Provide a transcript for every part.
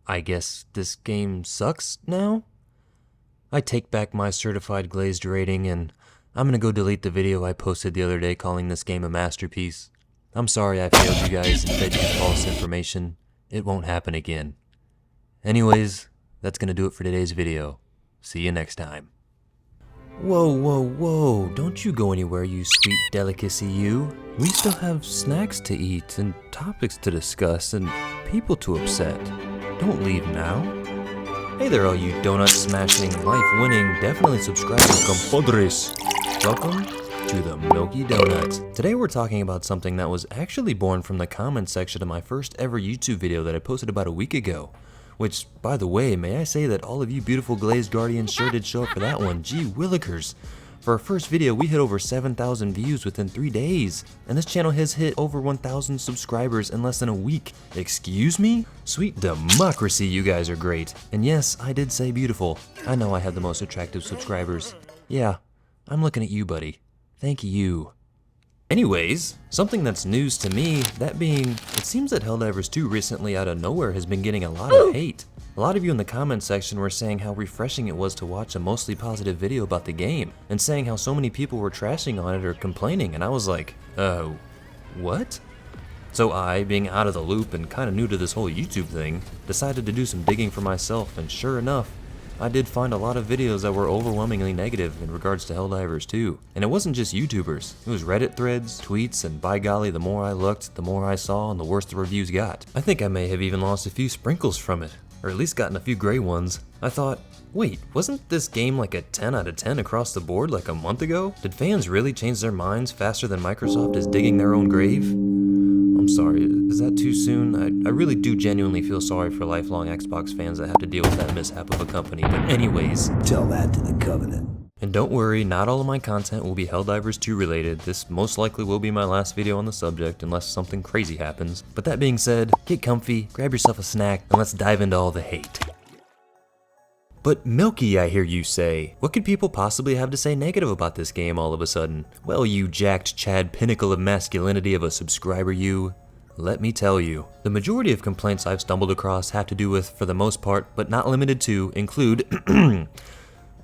I guess this game sucks now? I take back my certified glazed rating and I'm gonna go delete the video I posted the other day calling this game a masterpiece. I'm sorry I failed you guys and fed you false information. It won't happen again. Anyways, that's gonna do it for today's video. See you next time. Whoa, don't you go anywhere, you sweet delicacy, you. We still have snacks to eat and topics to discuss and people to upset. Don't leave now. Hey there, all you donut-smashing, life-winning, definitely subscribing compadres. Welcome to the Milky Donut. Today we're talking about something that was actually born from the comment section of my first ever YouTube video that I posted about a week ago. Which, by the way, may I say that all of you beautiful glazed guardians sure did show up for that one. Gee willikers. For our first video, we hit over 7,000 views within 3 days. And this channel has hit over 1,000 subscribers in less than a week. Excuse me? Sweet democracy, you guys are great. And yes, I did say beautiful. I know I have the most attractive subscribers. Yeah, I'm looking at you, buddy. Thank you. Anyways, something that's news to me, that being, it seems that Helldivers 2 recently out of nowhere has been getting a lot of hate. A lot of you in the comment section were saying how refreshing it was to watch a mostly positive video about the game, and saying how so many people were trashing on it or complaining, and I was like, what? So I, being out of the loop and kinda new to this whole YouTube thing, decided to do some digging for myself, and sure enough, I did find a lot of videos that were overwhelmingly negative in regards to Helldivers 2. And it wasn't just YouTubers, it was Reddit threads, tweets, and by golly, the more I looked, the more I saw, and the worse the reviews got. I think I may have even lost a few sprinkles from it, or at least gotten a few gray ones. I thought, wait, wasn't this game like a 10 out of 10 across the board like a month ago? Did fans really change their minds faster than Microsoft is digging their own grave? I'm sorry, is that too soon? I really do genuinely feel sorry for lifelong Xbox fans that have to deal with that mishap of a company, but anyways. Tell that to the Covenant. And don't worry, not all of my content will be Helldivers 2 related. This most likely will be my last video on the subject unless something crazy happens. But that being said, get comfy, grab yourself a snack, and let's dive into all the hate. But Milky, I hear you say. What could people possibly have to say negative about this game all of a sudden? Well, you jacked Chad pinnacle of masculinity of a subscriber, you. Let me tell you. The majority of complaints I've stumbled across have to do with, for the most part, but not limited to, include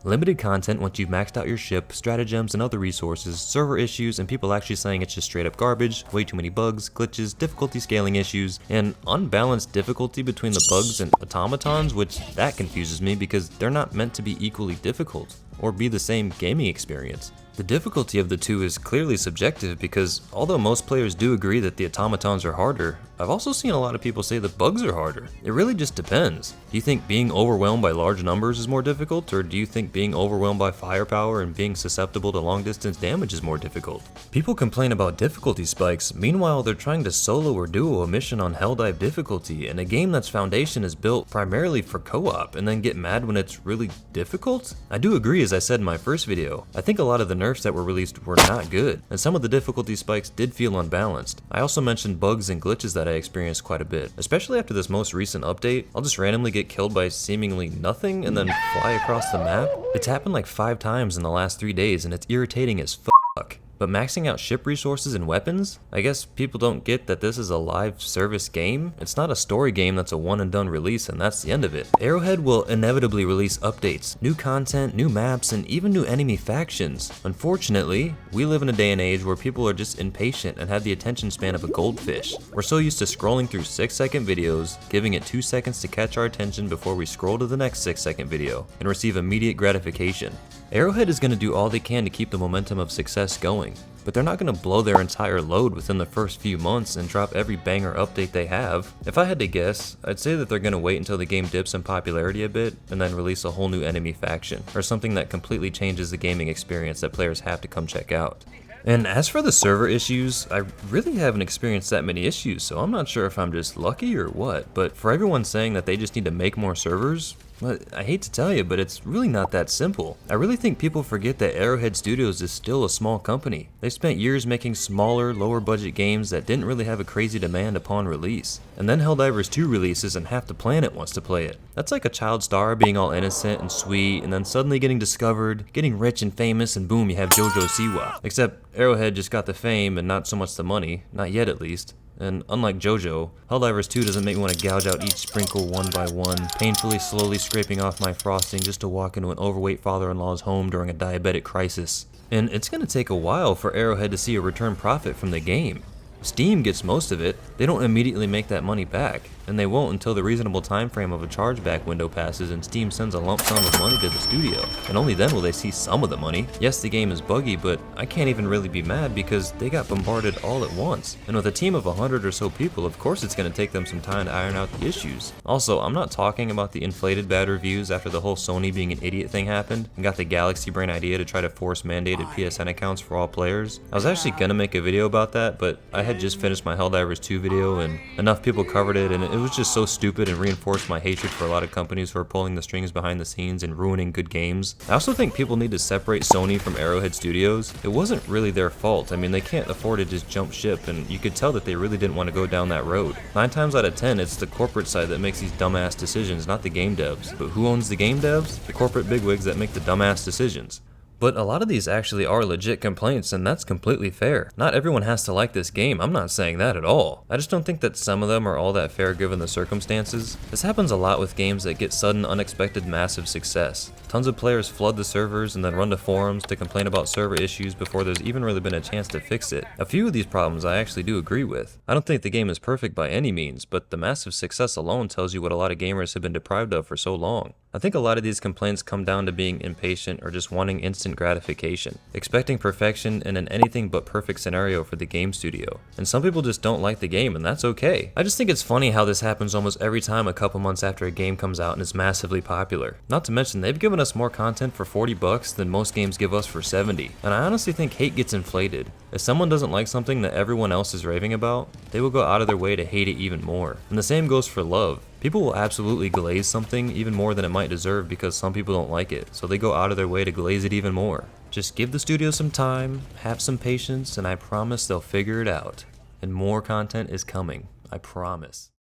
limited content once you've maxed out your ship, stratagems and other resources, server issues, and people actually saying it's just straight up garbage, way too many bugs, glitches, difficulty scaling issues, and unbalanced difficulty between the bugs and automatons, which that confuses me because they're not meant to be equally difficult or be the same gaming experience. The difficulty of the two is clearly subjective because although most players do agree that the automatons are harder, I've also seen a lot of people say the bugs are harder. It really just depends. Do you think being overwhelmed by large numbers is more difficult, or do you think being overwhelmed by firepower and being susceptible to long distance damage is more difficult? People complain about difficulty spikes, meanwhile they're trying to solo or duo a mission on Helldive difficulty in a game that's foundation is built primarily for co-op and then get mad when it's really difficult? I do agree, as I said in my first video. I think a lot of the nerfs that were released were not good, and some of the difficulty spikes did feel unbalanced. I also mentioned bugs and glitches that I experienced quite a bit. Especially after this most recent update, I'll just randomly get killed by seemingly nothing and then fly across the map. It's happened like 5 times in the last 3 days and it's irritating as fuck. But maxing out ship resources and weapons? I guess people don't get that this is a live service game. It's not a story game that's a one and done release and that's the end of it. Arrowhead will inevitably release updates, new content, new maps, and even new enemy factions. Unfortunately, we live in a day and age where people are just impatient and have the attention span of a goldfish. We're so used to scrolling through 6-second videos, giving it 2 seconds to catch our attention before we scroll to the next 6-second video and receive immediate gratification. Arrowhead is going to do all they can to keep the momentum of success going, but they're not going to blow their entire load within the first few months and drop every banger update they have. If I had to guess, I'd say that they're going to wait until the game dips in popularity a bit and then release a whole new enemy faction, or something that completely changes the gaming experience that players have to come check out. And as for the server issues, I really haven't experienced that many issues, so I'm not sure if I'm just lucky or what, but for everyone saying that they just need to make more servers, well, I hate to tell you, but it's really not that simple. I really think people forget that Arrowhead Studios is still a small company. They spent years making smaller, lower budget games that didn't really have a crazy demand upon release. And then Helldivers 2 releases and half the planet wants to play it. That's like a child star being all innocent and sweet and then suddenly getting discovered, getting rich and famous, and boom, you have JoJo Siwa. Except Arrowhead just got the fame and not so much the money, not yet at least. And unlike JoJo, Helldivers 2 doesn't make me want to gouge out each sprinkle one by one, painfully slowly scraping off my frosting just to walk into an overweight father-in-law's home during a diabetic crisis. And it's going to take a while for Arrowhead to see a return profit from the game. Steam gets most of it. They don't immediately make that money back, and they won't until the reasonable time frame of a chargeback window passes and Steam sends a lump sum of money to the studio, and only then will they see some of the money. Yes, the game is buggy, but I can't even really be mad because they got bombarded all at once, and with a team of 100 or so people, of course it's going to take them some time to iron out the issues. Also, I'm not talking about the inflated bad reviews after the whole Sony being an idiot thing happened and got the Galaxy Brain idea to try to force mandated PSN accounts for all players. I was actually gonna make a video about that, but I had just finished my Helldivers 2 video and enough people covered it, and it was just so stupid and reinforced my hatred for a lot of companies who are pulling the strings behind the scenes and ruining good games. I also think people need to separate Sony from Arrowhead Studios. It wasn't really their fault. I mean, they can't afford to just jump ship, and you could tell that they really didn't want to go down that road. 9 times out of 10, it's the corporate side that makes these dumbass decisions, not the game devs. But who owns the game devs? The corporate bigwigs that make the dumbass decisions. But a lot of these actually are legit complaints, and that's completely fair. Not everyone has to like this game, I'm not saying that at all. I just don't think that some of them are all that fair given the circumstances. This happens a lot with games that get sudden, unexpected, massive success. Tons of players flood the servers and then run to forums to complain about server issues before there's even really been a chance to fix it. A few of these problems I actually do agree with. I don't think the game is perfect by any means, but the massive success alone tells you what a lot of gamers have been deprived of for so long. I think a lot of these complaints come down to being impatient or just wanting instant gratification, expecting perfection in an anything but perfect scenario for the game studio. And some people just don't like the game, and that's okay. I just think it's funny how this happens almost every time a couple months after a game comes out and is massively popular. Not to mention, they've given us more content for 40 bucks than most games give us for 70. And I honestly think hate gets inflated. If someone doesn't like something that everyone else is raving about, they will go out of their way to hate it even more. And the same goes for love. People will absolutely glaze something even more than it might deserve because some people don't like it, so they go out of their way to glaze it even more. Just give the studio some time, have some patience, and I promise they'll figure it out. And more content is coming, I promise.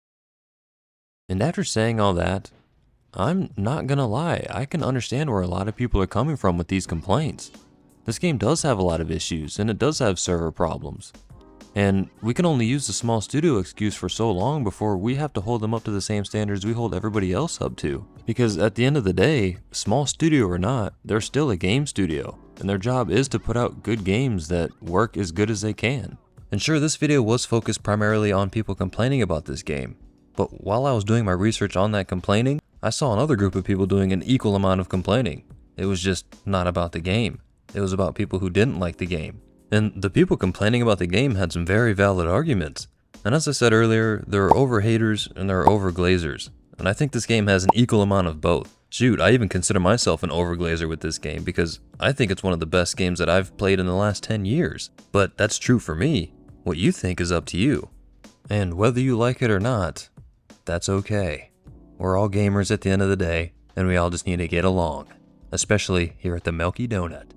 And after saying all that, I'm not gonna lie, I can understand where a lot of people are coming from with these complaints. This game does have a lot of issues, and it does have server problems. And we can only use the small studio excuse for so long before we have to hold them up to the same standards we hold everybody else up to. Because at the end of the day, small studio or not, they're still a game studio, and their job is to put out good games that work as good as they can. And sure, this video was focused primarily on people complaining about this game, but while I was doing my research on that complaining, I saw another group of people doing an equal amount of complaining. It was just not about the game. It was about people who didn't like the game. And the people complaining about the game had some very valid arguments. And as I said earlier, there are over-haters and there are over-glazers. And I think this game has an equal amount of both. Shoot, I even consider myself an over-glazer with this game because I think it's one of the best games that I've played in the last 10 years. But that's true for me. What you think is up to you. And whether you like it or not, that's okay. We're all gamers at the end of the day, and we all just need to get along. Especially here at the Melky Donut.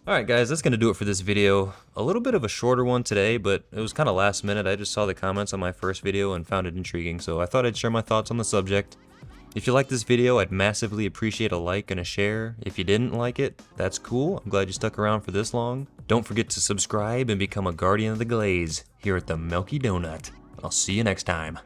Alright guys, that's going to do it for this video. A little bit of a shorter one today, but it was kind of last minute. I just saw the comments on my first video and found it intriguing, so I thought I'd share my thoughts on the subject. If you liked this video, I'd massively appreciate a like and a share. If you didn't like it, that's cool. I'm glad you stuck around for this long. Don't forget to subscribe and become a guardian of the glaze here at the Melky Donut. I'll see you next time.